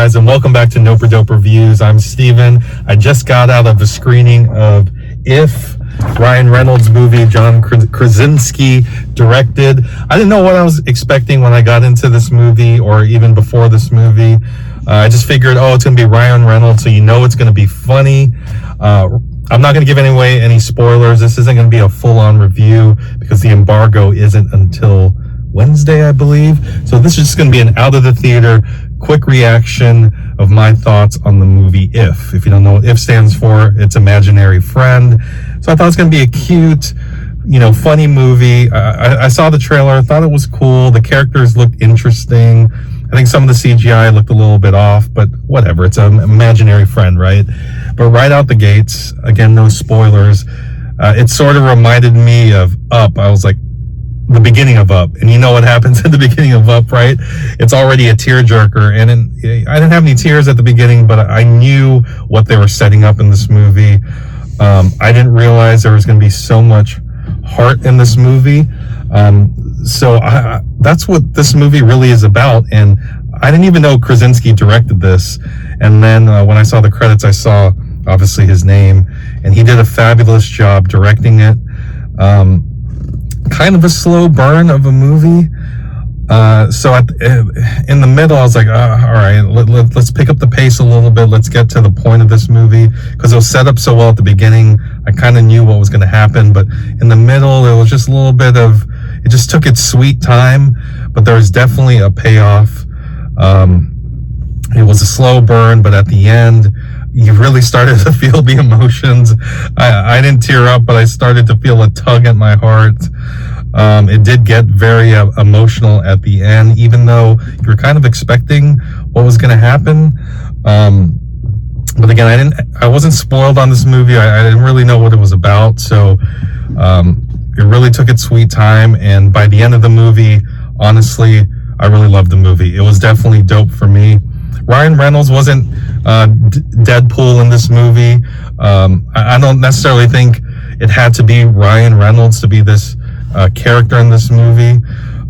guys, and welcome back to Noper Dope Reviews. I'm Steven. I just got out of the screening of If, Ryan Reynolds movie, John Krasinski directed. I didn't know what I was expecting when I got into this movie, or even before this movie. I just figured, it's going to be Ryan Reynolds, so you know it's going to be funny. I'm not going to give away any spoilers. This isn't going to be a full-on review because the embargo isn't until Wednesday, I believe. So this is just going to be an out of the theater quick reaction of my thoughts on the movie If. If you don't know what If stands for, it's imaginary friend. So I thought it was going to be a cute, funny movie. I saw the trailer. I thought it was cool. The characters looked interesting. I think some of the CGI looked a little bit off, but whatever. It's an imaginary friend, right? But right out the gates, again, no spoilers. It sort of reminded me of Up. I was like, the beginning of Up, and you know what happens at the beginning of Up, right? It's already a tearjerker, and I didn't have any tears at the beginning, but I knew what they were setting up in this movie. I didn't realize there was going to be so much heart in this movie. So that's what this movie really is about, and I didn't even know Krasinski directed this. And then when I saw the credits, I saw obviously his name, and he did a fabulous job directing it. Kind of a slow burn of a movie. So in the middle, I was like, all right, let's pick up the pace a little bit. Let's get to the point of this movie, because it was set up so well at the beginning. I kind of knew what was going to happen, but in the middle, it was just a little bit of, it just took its sweet time, but there was definitely a payoff. It was a slow burn, but at the end, you really started to feel the emotions. I didn't tear up, but I started to feel a tug at my heart. It did get very emotional at the end, even though you were kind of expecting what was going to happen. But again, I wasn't spoiled on this movie. I didn't really know what it was about. So, it really took its sweet time. And by the end of the movie, honestly, I really loved the movie. It was definitely dope for me. Ryan Reynolds wasn't Deadpool in this movie. I don't necessarily think it had to be Ryan Reynolds to be this character in this movie.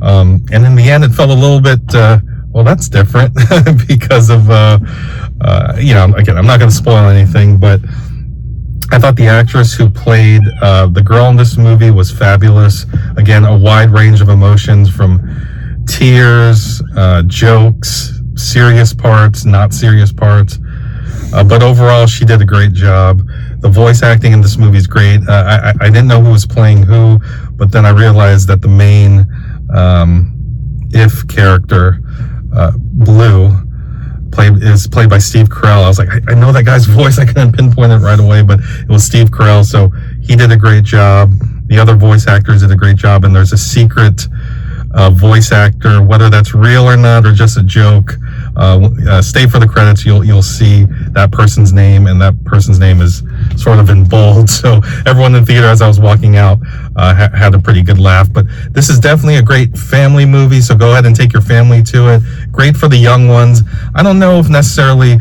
And in the end, it felt a little bit, that's different because of, again, I'm not going to spoil anything, but I thought the actress who played the girl in this movie was fabulous. Again, a wide range of emotions, from tears, jokes, serious parts, not serious parts. But overall, she did a great job. The voice acting in this movie is great. I didn't know who was playing who, but then I realized that the main If character, Blue, is played by Steve Carell. I was like, I know that guy's voice. I couldn't pinpoint it right away, but it was Steve Carell, so he did a great job. The other voice actors did a great job, and there's a secret voice actor, whether that's real or not, or just a joke. Stay for the credits. You'll see that person's name, and that person's name is sort of in bold. So everyone in the theater, as I was walking out, had a pretty good laugh. But this is definitely a great family movie. So go ahead and take your family to it. Great for the young ones. I don't know if necessarily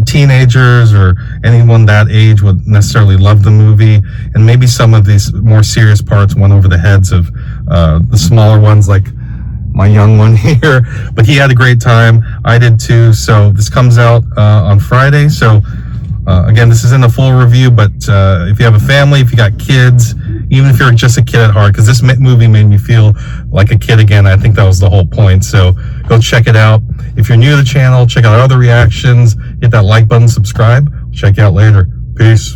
teenagers or anyone that age would necessarily love the movie, and maybe some of these more serious parts went over the heads of the smaller ones, like my young one here, but he had a great time. I did too. So this comes out on Friday. So again, this isn't a full review, but if you have a family, if you got kids, even if you're just a kid at heart, because this movie made me feel like a kid again. I think that was the whole point. So go check it out. If you're new to the channel, check out our other reactions, hit that like button, subscribe. Check you out later. Peace.